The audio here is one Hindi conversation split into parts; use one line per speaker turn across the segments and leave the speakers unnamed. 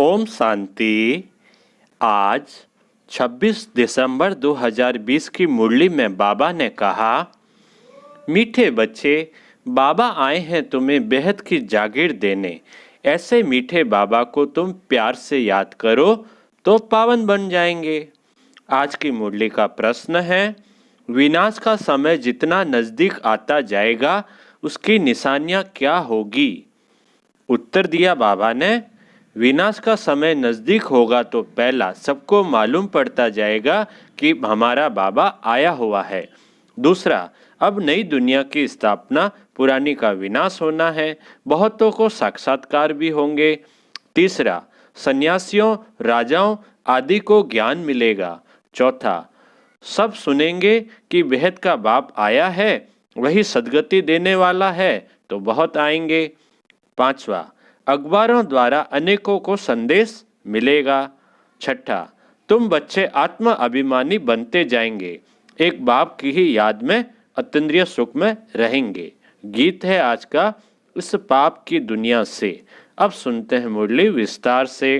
ओम शांति। आज 26 दिसंबर 2020 की मुरली में बाबा ने कहा, मीठे बच्चे, बाबा आए हैं तुम्हें बेहद की जागीर देने। ऐसे मीठे बाबा को तुम प्यार से याद करो तो पावन बन जाएंगे। आज की मुरली का प्रश्न है, विनाश का समय जितना नज़दीक आता जाएगा उसकी निशानियां क्या होगी। उत्तर दिया बाबा ने, विनाश का समय नज़दीक होगा तो पहला सबको मालूम पड़ता जाएगा कि हमारा बाबा आया हुआ है। दूसरा, अब नई दुनिया की स्थापना, पुरानी का विनाश होना है। बहुतों को साक्षात्कार भी होंगे। तीसरा, सन्यासियों, राजाओं आदि को ज्ञान मिलेगा। चौथा, सब सुनेंगे कि बेहद का बाप आया है, वही सद्गति देने वाला है, तो बहुत आएंगे। पांचवा, अखबारों द्वारा अनेकों को संदेश मिलेगा। छठा, तुम बच्चे आत्म अभिमानी बनते जाएंगे, एक बाप की ही याद में अतीन्द्रिय सुख में रहेंगे। गीत है आज का, इस पाप की दुनिया से। अब सुनते हैं मुरली विस्तार से।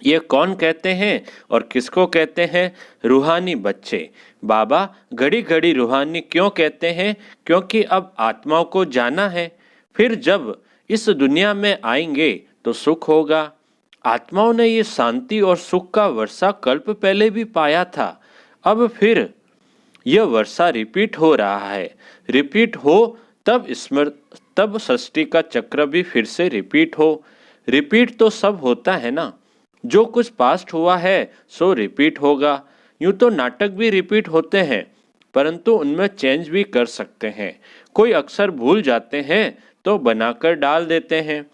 ये कौन कहते हैं और किसको कहते हैं? रूहानी बच्चे। बाबा घड़ी घड़ी रूहानी क्यों कहते हैं? क्योंकि अब आत्माओं को जाना है, फिर जब इस दुनिया में आएंगे तो सुख होगा। आत्माओं ने ये शांति और सुख का वर्षा कल्प पहले भी पाया था, अब फिर यह वर्षा रिपीट हो रहा है। रिपीट हो तब सृष्टि का चक्र भी फिर से रिपीट हो। रिपीट तो सब होता है ना, जो कुछ पास्ट हुआ है सो रिपीट होगा। यूं तो नाटक भी रिपीट होते हैं, परंतु उनमें चेंज भी कर सकते हैं। कोई अक्षर भूल जाते हैं तो बनाकर डाल देते हैं,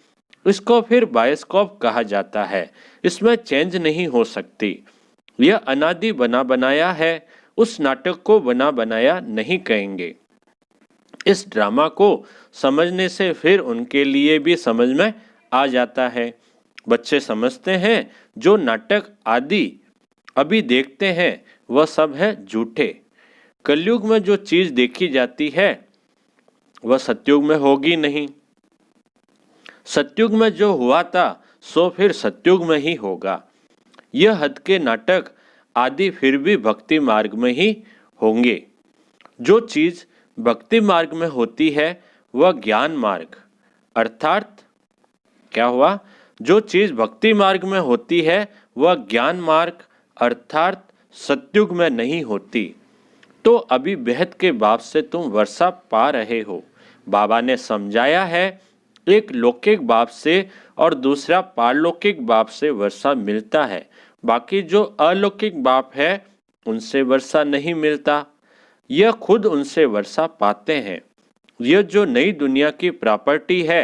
इसको फिर बायोस्कोप कहा जाता है। इसमें चेंज नहीं हो सकती। यह अनादि बना बनाया है, उस नाटक को बना बनाया नहीं कहेंगे। इस ड्रामा को समझने से फिर उनके लिए भी समझ में आ जाता है। बच्चे समझते हैं जो नाटक आदि अभी देखते हैं वह सब है झूठे। कलयुग में जो चीज देखी जाती है वह सतयुग में होगी नहीं। सतयुग में जो हुआ था सो फिर सतयुग में ही होगा। यह हद के नाटक आदि फिर भी भक्ति मार्ग में ही होंगे। जो चीज भक्ति मार्ग में होती है वह ज्ञान मार्ग अर्थात क्या हुआ? जो चीज भक्ति मार्ग में होती है वह ज्ञान मार्ग अर्थात सतयुग में नहीं होती। तो अभी बेहद के बाप से तुम वर्षा पा रहे हो। बाबा ने समझाया है, एक लौकिक बाप से और दूसरा पारलौकिक बाप से वर्षा मिलता है। बाकी जो अलौकिक बाप है उनसे वर्षा नहीं मिलता, यह खुद उनसे वर्षा पाते हैं। यह जो नई दुनिया की प्रॉपर्टी है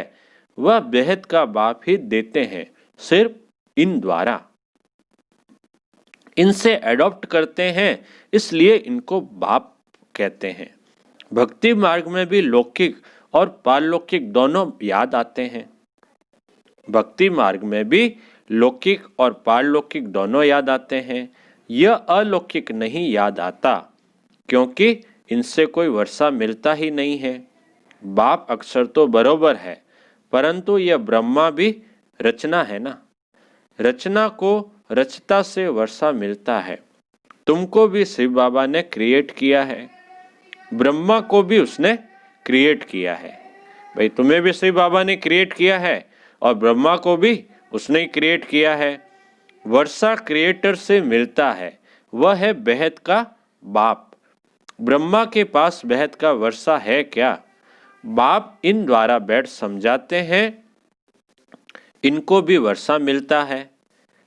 वह बेहद का बाप ही देते हैं, सिर्फ इन द्वारा। इनसे एडॉप्ट करते हैं, इसलिए इनको बाप कहते हैं। भक्ति मार्ग में भी लौकिक और पारलौकिक दोनों याद आते हैं। भक्ति मार्ग में भी लौकिक और पारलौकिक दोनों याद आते हैं। यह अलौकिक नहीं याद आता, क्योंकि इनसे कोई वर्षा मिलता ही नहीं है। बाप अक्षर तो बरोबर है, परंतु यह ब्रह्मा भी रचना है ना। रचना को रचता से वर्षा मिलता है। तुमको भी शिव बाबा ने क्रिएट किया है, ब्रह्मा को भी उसने क्रिएट किया है। भाई तुम्हें भी शिव बाबा ने क्रिएट किया है और ब्रह्मा को भी उसने क्रिएट किया है। वर्षा क्रिएटर से मिलता है, वह है बेहद का बाप। ब्रह्मा के पास बेहद का वर्षा है क्या? बाप इन द्वारा बैठ समझाते हैं, इनको भी वर्षा मिलता है।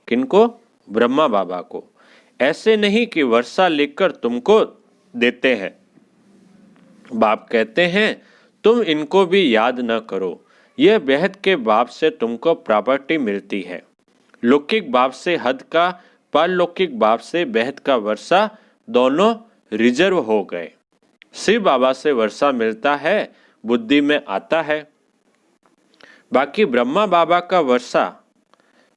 किनको? ब्रह्मा बाबा को। ऐसे नहीं कि वर्षा लेकर तुमको देते हैं। बाप कहते हैं तुम इनको भी याद न करो, यह बेहद के बाप से तुमको प्रॉपर्टी मिलती है। लौकिक बाप से हद का, पारलौकिक बाप से बेहद का वर्षा दोनों रिजर्व हो गए। शिव बाबा से वर्षा मिलता है, बुद्धि में आता है। बाकी ब्रह्मा बाबा का वर्षा,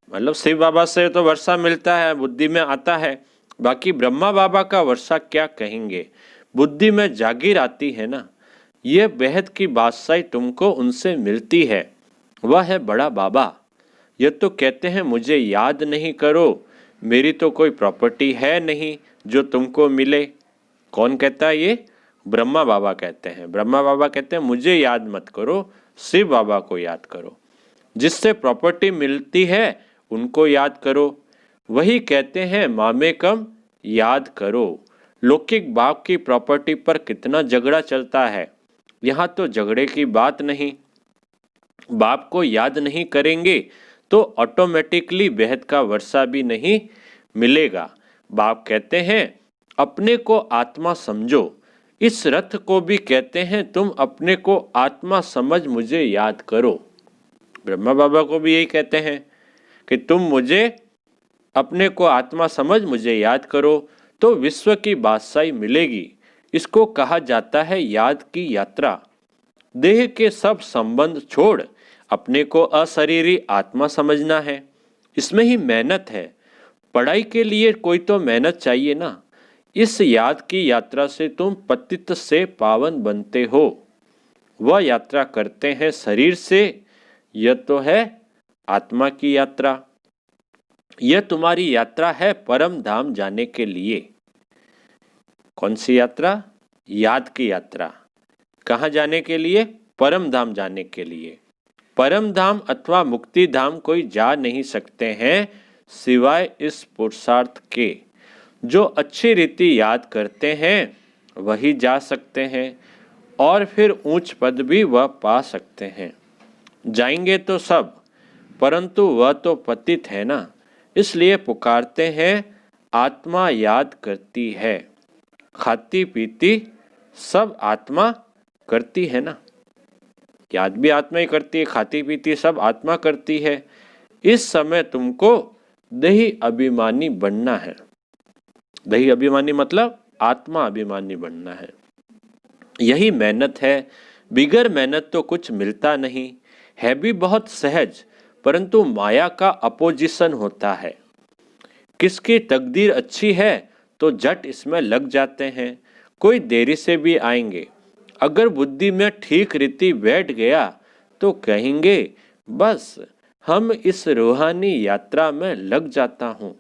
मतलब शिव बाबा से तो वर्षा मिलता है, बुद्धि में आता है। बाकी ब्रह्मा बाबा का वर्षा क्या कहेंगे? बुद्धि में जागीर आती है ना। यह बेहद की बादशाही तुमको उनसे मिलती है, वह है बड़ा बाबा। यह तो कहते हैं मुझे याद नहीं करो, मेरी तो कोई प्रॉपर्टी है नहीं जो तुमको मिले। कौन कहता है ये? ब्रह्मा बाबा कहते हैं। ब्रह्मा बाबा कहते हैं मुझे याद मत करो, शिव बाबा को याद करो। जिससे प्रॉपर्टी मिलती है उनको याद करो। वही कहते हैं मामे कम याद करो। लौकिक बाप की प्रॉपर्टी पर कितना झगड़ा चलता है। यहाँ तो झगड़े की बात नहीं। बाप को याद नहीं करेंगे तो ऑटोमेटिकली बेहद का वर्षा भी नहीं मिलेगा। बाप कहते हैं अपने को आत्मा समझो। इस रथ को भी कहते हैं तुम अपने को आत्मा समझ मुझे याद करो। ब्रह्मा बाबा को भी यही कहते हैं कि तुम मुझे अपने को आत्मा समझ मुझे याद करो तो विश्व की बादशाही मिलेगी। इसको कहा जाता है याद की यात्रा। देह के सब संबंध छोड़ अपने को अशरीरी आत्मा समझना है। इसमें ही मेहनत है। पढ़ाई के लिए कोई तो मेहनत चाहिए ना। इस याद की यात्रा से तुम पतित से पावन बनते हो। वह यात्रा करते हैं शरीर से, यह तो है आत्मा की यात्रा। यह तुम्हारी यात्रा है परम धाम जाने के लिए। कौन सी यात्रा? याद की यात्रा। कहाँ जाने के लिए? परम धाम जाने के लिए। परम धाम अथवा मुक्ति धाम कोई जा नहीं सकते हैं सिवाय इस पुरुषार्थ के। जो अच्छी रीति याद करते हैं वही जा सकते हैं और फिर ऊंच पद भी वह पा सकते हैं। जाएंगे तो सब, परंतु वह तो पतित है ना, इसलिए पुकारते हैं आत्मा याद करती है। खाती पीती सब आत्मा करती है ना। याद भी आत्मा ही करती है, खाती पीती सब आत्मा करती है। इस समय तुमको दही अभिमानी बनना है। दही अभिमानी मतलब आत्मा अभिमानी बनना है। यही मेहनत है। बिगर मेहनत तो कुछ मिलता नहीं है। भी बहुत सहज, परंतु माया का अपोजिशन होता है। किसकी तकदीर अच्छी है तो झट इसमें लग जाते हैं। कोई देरी से भी आएंगे। अगर बुद्धि में ठीक रीति बैठ गया तो कहेंगे बस हम इस रूहानी यात्रा में लग जाता हूँ।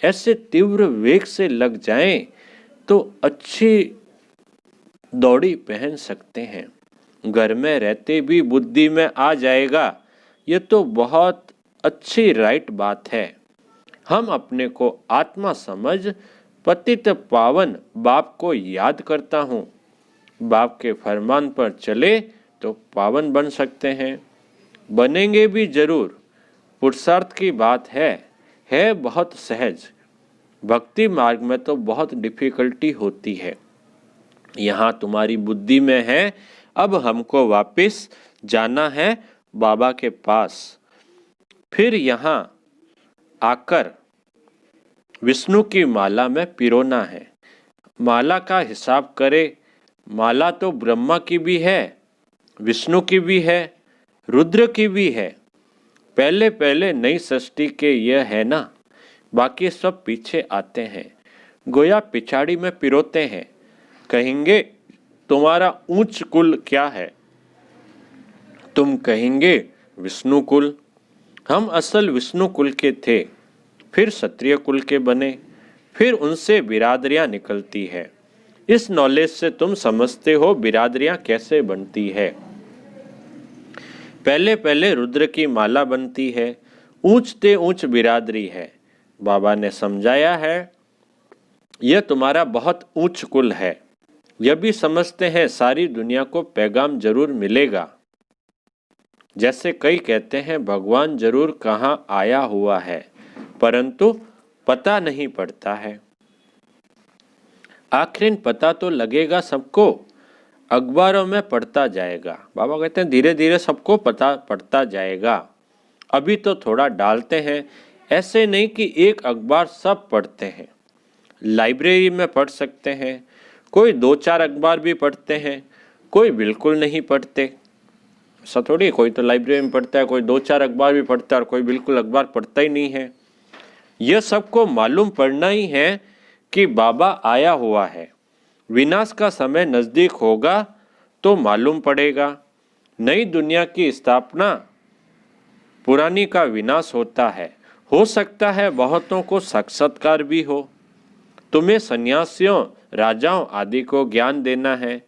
ऐसे तीव्र वेग से लग जाएं तो अच्छी दौड़ी पहन सकते हैं। घर में रहते भी बुद्धि में आ जाएगा। ये तो बहुत अच्छी राइट बात है। हम अपने को आत्मा समझ पतित पावन बाप को याद करता हूँ। बाप के फरमान पर चले तो पावन बन सकते हैं। बनेंगे भी जरूर। पुरुषार्थ की बात है बहुत सहज। भक्ति मार्ग में तो बहुत डिफिकल्टी होती है। यहाँ तुम्हारी बुद्धि में है। अब हमको वापस जाना है बाबा के पास। फिर यहाँ आकर विष्णु की माला में पिरोना है। माला का हिसाब करे। माला तो ब्रह्मा की भी है, विष्णु की भी है, रुद्र की भी है। पहले पहले नई सृष्टि के यह है ना, बाकी सब पीछे आते हैं। गोया पिछाड़ी में पिरोते हैं। कहेंगे तुम्हारा ऊंच कुल क्या है? तुम कहेंगे विष्णु कुल। हम असल विष्णु कुल के थे, फिर क्षत्रिय कुल के बने, फिर उनसे बिरादरियां निकलती है। इस नॉलेज से तुम समझते हो बिरादरियां कैसे बनती है। पहले पहले रुद्र की माला बनती है। ऊंचते ऊंच बिरादरी है। बाबा ने समझाया है यह तुम्हारा बहुत ऊंच कुल है। यह भी समझते हैं सारी दुनिया को पैगाम जरूर मिलेगा। जैसे कई कहते हैं भगवान जरूर कहाँ आया हुआ है, परंतु पता नहीं पड़ता है। आखिर पता तो लगेगा सबको। अखबारों में पढ़ता जाएगा। बाबा कहते हैं धीरे धीरे सबको पता पड़ता जाएगा। अभी तो थोड़ा डालते हैं। ऐसे नहीं कि एक अखबार सब पढ़ते हैं। लाइब्रेरी में पढ़ सकते हैं। कोई 2-4 अखबार भी पढ़ते हैं, कोई बिल्कुल नहीं पढ़ते। ऐसा थोड़ी, कोई तो लाइब्रेरी में पढ़ता है, कोई 2-4 अखबार भी पढ़ता है और कोई बिल्कुल अखबार पढ़ता ही नहीं है। यह सबको मालूम पड़ना ही है कि बाबा आया हुआ है। विनाश का समय नजदीक होगा तो मालूम पड़ेगा। नई दुनिया की स्थापना पुरानी का विनाश होता है। हो सकता है बहुतों को साक्षात्कार भी हो। तुम्हें सन्यासियों, राजाओं आदि को ज्ञान देना है,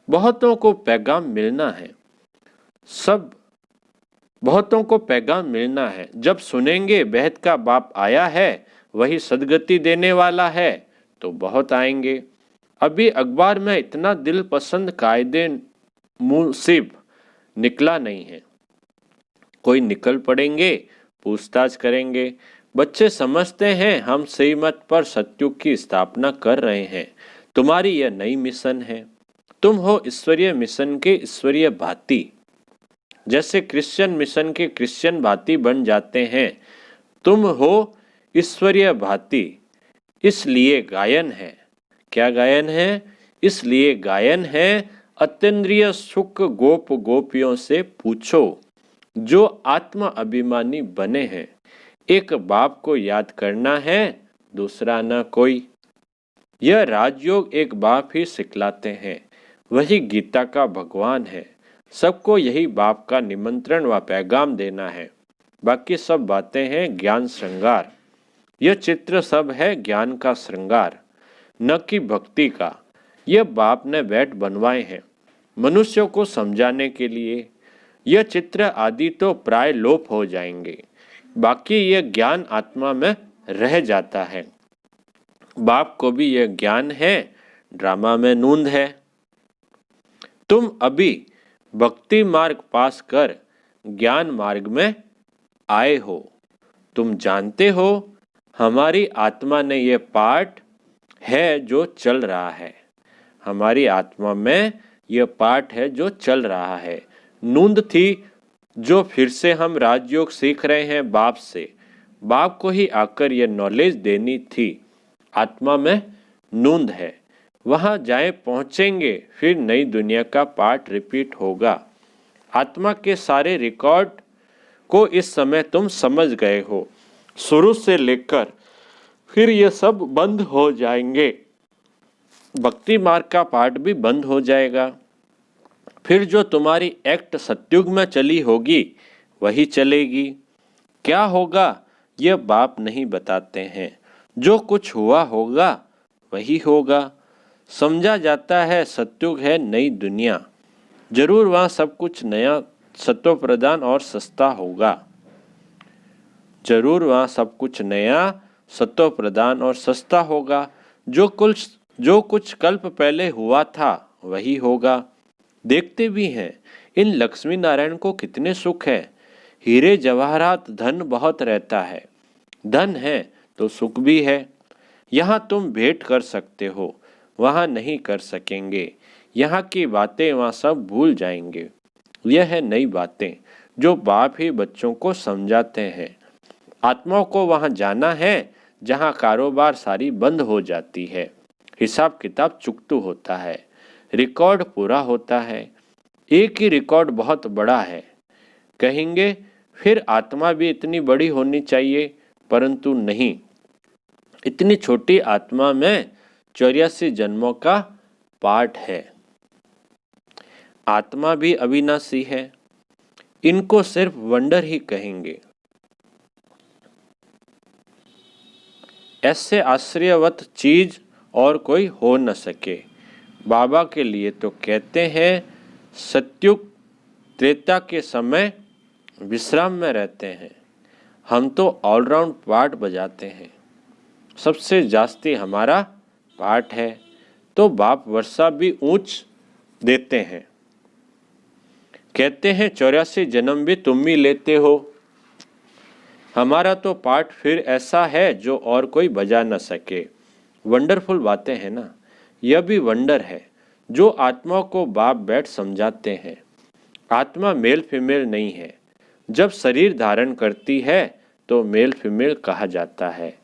बहुतों को पैगाम मिलना है। सब बहुतों को पैगाम मिलना है। जब सुनेंगे बेहद का बाप आया है, वही सदगति देने वाला है, तो बहुत आएंगे। अभी अखबार में इतना दिल पसंद कायदे मुसीब निकला नहीं है। कोई निकल पड़ेंगे, पूछताछ करेंगे। बच्चे समझते हैं हम सही मत पर सत्युग की स्थापना कर रहे हैं। तुम्हारी यह नई मिशन है। तुम हो ईश्वरीय मिशन के ईश्वरीय भांति। जैसे क्रिश्चियन मिशन के क्रिश्चियन भांति बन जाते हैं, तुम हो ईश्वरीय भांति। इसलिए गायन है। क्या गायन है? इसलिए गायन है, अतीन्द्रिय सुख गोप गोपियों से पूछो, जो आत्मा अभिमानी बने हैं। एक बाप को याद करना है, दूसरा न कोई। यह राजयोग एक बाप ही सिखलाते हैं। वही गीता का भगवान है। सबको यही बाप का निमंत्रण व पैगाम देना है। बाकी सब बातें हैं ज्ञान श्रृंगार। यह चित्र सब है ज्ञान का श्रृंगार, न कि भक्ति का। यह बाप ने बैठ बनवाए हैं मनुष्यों को समझाने के लिए। यह चित्र आदि तो प्राय लोप हो जाएंगे, बाकी यह ज्ञान आत्मा में रह जाता है। बाप को भी यह ज्ञान है, ड्रामा में नूंद है। तुम अभी भक्ति मार्ग पास कर ज्ञान मार्ग में आए हो। तुम जानते हो हमारी आत्मा ने यह पाठ है जो चल रहा है। हमारी आत्मा में यह पाठ है जो चल रहा है। नूंद थी जो फिर से हम राजयोग सीख रहे हैं बाप से। बाप को ही आकर यह नॉलेज देनी थी। आत्मा में नूंद है। वहां जाए पहुंचेंगे, फिर नई दुनिया का पाठ रिपीट होगा। आत्मा के सारे रिकॉर्ड को इस समय तुम समझ गए हो। शुरू से लेकर फिर ये सब बंद हो जाएंगे। भक्ति मार्ग का पाठ भी बंद हो जाएगा। फिर जो तुम्हारी एक्ट सत्युग में चली होगी वही चलेगी। क्या होगा यह बाप नहीं बताते हैं। जो कुछ हुआ होगा वही होगा। समझा जाता है सत्युग है नई दुनिया। जरूर वहाँ सब कुछ नया, सत्व प्रधान और सस्ता होगा। जरूर वहाँ सब कुछ नया, सत्व प्रधान और सस्ता होगा। जो कुछ कल्प पहले हुआ था वही होगा। देखते भी हैं इन लक्ष्मी नारायण को कितने सुख है। हीरे जवाहरात धन बहुत रहता है। धन है तो सुख भी है। यहाँ तुम भेंट कर सकते हो, वहाँ नहीं कर सकेंगे। यहाँ की बातें वहाँ सब भूल जाएंगे। यह है नई बातें जो बाप ही बच्चों को समझाते हैं। आत्माओं को वहाँ जाना है जहाँ कारोबार सारी बंद हो जाती है। हिसाब किताब चुकतू होता है। रिकॉर्ड पूरा होता है। एक ही रिकॉर्ड बहुत बड़ा है। कहेंगे फिर आत्मा भी इतनी बड़ी होनी चाहिए, परंतु नहीं। इतनी छोटी आत्मा में 84 जन्मों का पाठ है। आत्मा भी अविनाशी है। इनको सिर्फ वंडर ही कहेंगे। ऐसे आश्चर्यवत चीज और कोई हो न सके। बाबा के लिए तो कहते हैं सत्युग त्रेता के समय विश्राम में रहते हैं। हम तो ऑलराउंड पार्ट बजाते हैं। सबसे जास्ती हमारा पाठ है। तो बाप वर्षा भी ऊंच देते हैं। कहते हैं 84 जन्म भी तुम ही लेते हो। हमारा तो पाठ फिर ऐसा है जो और कोई बजा न सके। वंडरफुल बातें हैं ना। यह भी वंडर है जो आत्मा को बाप बैठ समझाते हैं। आत्मा मेल फीमेल नहीं है। जब शरीर धारण करती है तो मेल फीमेल कहा जाता है।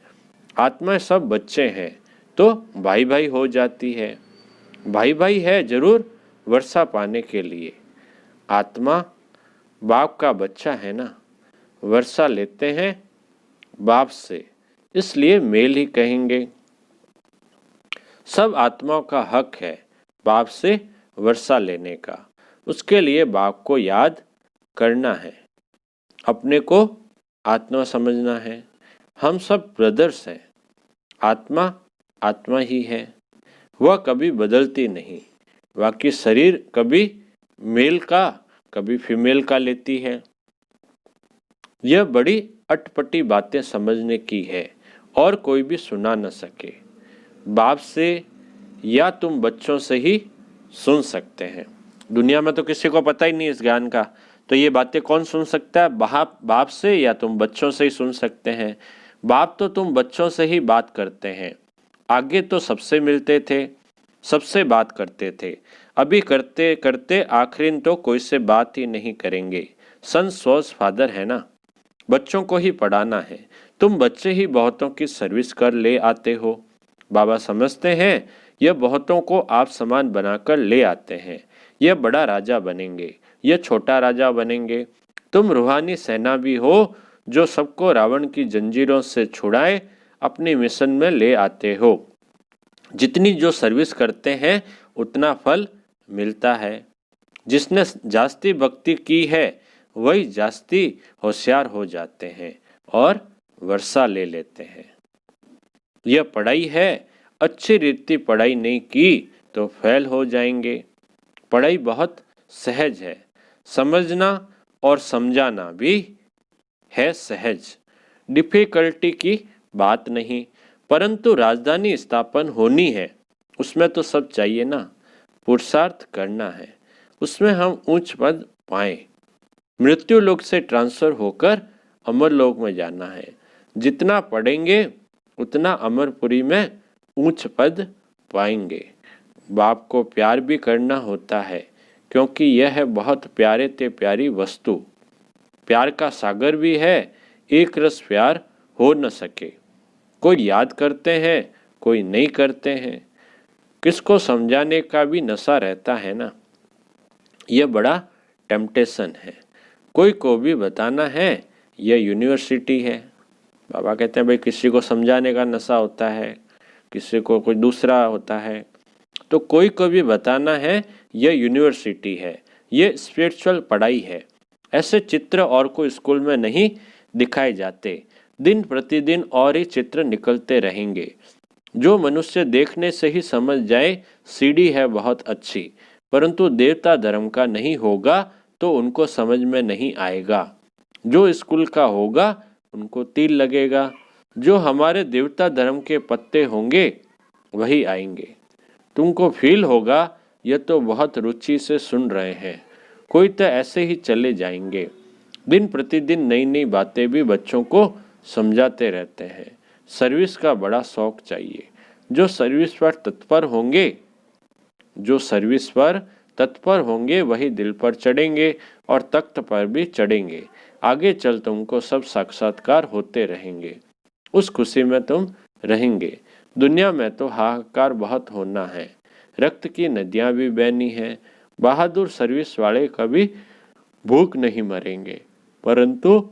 आत्मा सब बच्चे हैं तो भाई भाई हो जाती है। भाई भाई है जरूर वर्षा पाने के लिए। आत्मा बाप का बच्चा है ना, वर्षा लेते हैं बाप से, इसलिए मेल ही कहेंगे। सब आत्माओं का हक है बाप से वर्षा लेने का। उसके लिए बाप को याद करना है। अपने को आत्मा समझना है। हम सब ब्रदर्स हैं। आत्मा आत्मा ही है, वह कभी बदलती नहीं। बाकी शरीर कभी मेल का कभी फीमेल का लेती है। यह बड़ी अटपटी बातें समझने की है और कोई भी सुना न सके। बाप से या तुम बच्चों से ही सुन सकते हैं। दुनिया में तो किसी को पता ही नहीं इस ज्ञान का, तो ये बातें कौन सुन सकता है? बाप से या तुम बच्चों से ही सुन सकते हैं। बाप तो तुम बच्चों से ही बात करते हैं। आगे तो सबसे मिलते थे, सबसे बात करते थे। अभी करते करते आखिर तो कोई से बात ही नहीं करेंगे। सन सोर्स फादर है ना, बच्चों को ही पढ़ाना है। तुम बच्चे ही बहुतों की सर्विस कर ले आते हो। बाबा समझते हैं यह बहुतों को आप समान बनाकर ले आते हैं। यह बड़ा राजा बनेंगे, यह छोटा राजा बनेंगे। तुम रूहानी सेना भी हो जो सबको रावण की जंजीरों से छुड़ाए अपनी मिशन में ले आते हो। जितनी जो सर्विस करते हैं उतना फल मिलता है। जिसने जास्ती भक्ति की है वही जास्ती होशियार हो जाते हैं और वर्षा ले लेते हैं। यह पढ़ाई है, अच्छी रीति पढ़ाई नहीं की तो फेल हो जाएंगे। पढ़ाई बहुत सहज है, समझना और समझाना भी है सहज, डिफिकल्टी की बात नहीं। परंतु राजधानी स्थापन होनी है, उसमें तो सब चाहिए ना। पुरुषार्थ करना है, उसमें हम उच्च पद पाएं। मृत्यु लोक से ट्रांसफर होकर अमर लोक में जाना है। जितना पढ़ेंगे उतना अमरपुरी में ऊंच पद पाएंगे। बाप को प्यार भी करना होता है, क्योंकि यह है बहुत प्यारे ते प्यारी वस्तु। प्यार का सागर भी है, एक रस प्यार हो न सके। कोई याद करते हैं, कोई नहीं करते हैं। किसको समझाने का भी नशा रहता है ना। यह बड़ा टेम्पटेशन है। कोई को भी बताना है यह यूनिवर्सिटी है। बाबा कहते हैं भाई किसी को समझाने का नशा होता है, किसी को कोई दूसरा होता है, तो कोई को भी बताना है यह यूनिवर्सिटी है, यह स्पिरिचुअल पढ़ाई है। ऐसे चित्र और कोई स्कूल में नहीं दिखाए जाते। दिन प्रतिदिन और ही चित्र निकलते रहेंगे। जो मनुष्य देखने से ही समझ जाए सीढ़ी है बहुत अच्छी, परंतु देवता धर्म का नहीं होगा तो उनको समझ में नहीं आएगा। जो स्कूल का होगा उनको तीर लगेगा। जो हमारे देवता धर्म के पत्ते होंगे वही आएंगे। तुमको फील होगा यह तो बहुत रुचि से सुन रहे हैं। कोई तो ऐसे ही चले जाएंगे। दिन प्रतिदिन नई नई बातें भी बच्चों को समझाते रहते हैं। सर्विस का बड़ा शौक चाहिए। जो सर्विस पर तत्पर होंगे वही दिल पर चढ़ेंगे और तख्त पर भी चढ़ेंगे। आगे चल तुमको सब साक्षात्कार होते रहेंगे। उस खुशी में तुम रहेंगे। दुनिया में तो हाहाकार बहुत होना है, रक्त की नदियां भी बहनी हैं। बहादुर सर्विस वाले कभी भूख नहीं मरेंगे, परंतु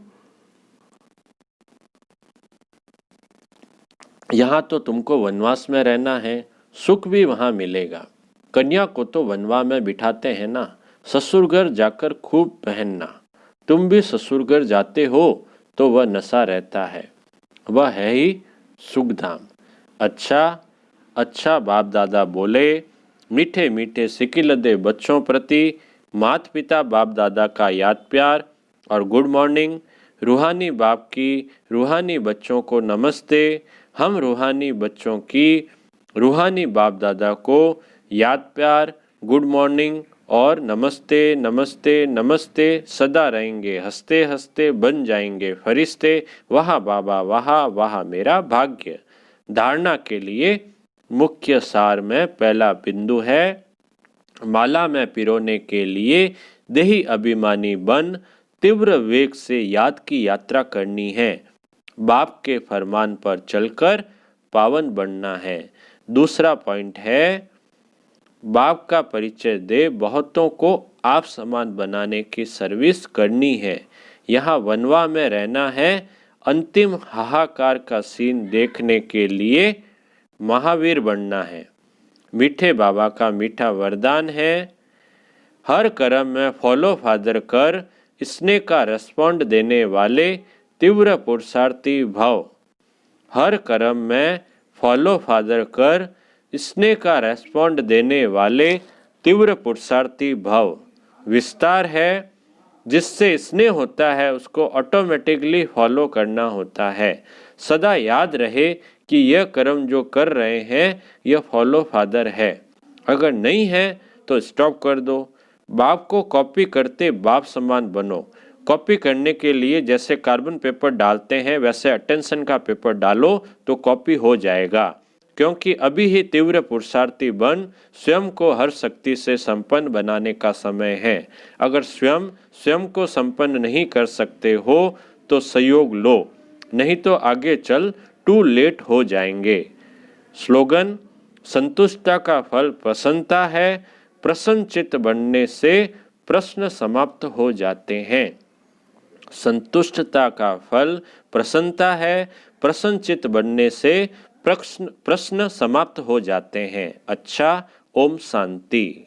यहाँ तो तुमको वनवास में रहना है, सुख भी वहाँ मिलेगा। कन्या को तो वनवा में बिठाते हैं ना, ससुर घर जाकर खूब पहनना। तुम भी ससुर घर जाते हो तो वह नशा रहता है, वह है ही सुखधाम। अच्छा अच्छा बाप दादा बोले, मीठे मीठे सिकिलदे बच्चों प्रति माता पिता बाप दादा का याद प्यार और गुड मॉर्निंग। रूहानी बाप की रूहानी बच्चों को नमस्ते। हम रूहानी बच्चों की रूहानी बाप दादा को याद प्यार, गुड मॉर्निंग और नमस्ते नमस्ते नमस्ते सदा रहेंगे। हंसते हंसते बन जाएंगे फरिश्ते। वाह बाबा वाह वाह मेरा भाग्य। धारणा के लिए मुख्य सार में पहला बिंदु है, माला में पिरोने के लिए देही अभिमानी बन तीव्र वेग से याद की यात्रा करनी है। बाप के फरमान पर चलकर पावन बनना है। दूसरा पॉइंट है, बाप का परिचय दे बहुतों को आप समान बनाने की सर्विस करनी है। यहाँ वनवा में रहना है। अंतिम हाहाकार का सीन देखने के लिए महावीर बनना है। मीठे बाबा का मीठा वरदान है, हर कर्म में फॉलो फादर कर, स्नेह का रेस्पॉन्ड देने वाले तीव्र पुरुषार्थी भाव। हर कर्म में फॉलो फादर कर स्नेह का रेस्पॉन्ड देने वाले तीव्र पुरुषार्थी भाव। विस्तार है जिससे स्नेह होता है उसको ऑटोमेटिकली फॉलो करना होता है। सदा याद रहे कि यह कर्म जो कर रहे हैं यह फॉलो फादर है। अगर नहीं है तो स्टॉप कर दो। बाप को कॉपी करते बाप समान बनो। कॉपी करने के लिए जैसे कार्बन पेपर डालते हैं वैसे अटेंशन का पेपर डालो तो कॉपी हो जाएगा। क्योंकि अभी ही तीव्र पुरुषार्थी बन स्वयं को हर शक्ति से संपन्न बनाने का समय है। अगर स्वयं स्वयं को संपन्न नहीं कर सकते हो तो सहयोग लो, नहीं तो आगे चल टू लेट हो जाएंगे। स्लोगन: संतुष्टता का फल प्रसन्नता है। प्रसन्न चित्त बनने से प्रश्न समाप्त हो जाते हैं। संतुष्टता का फल प्रसन्नता है। प्रसन्न चित्त बनने से प्रश्न समाप्त हो जाते हैं। अच्छा, ओम शांति।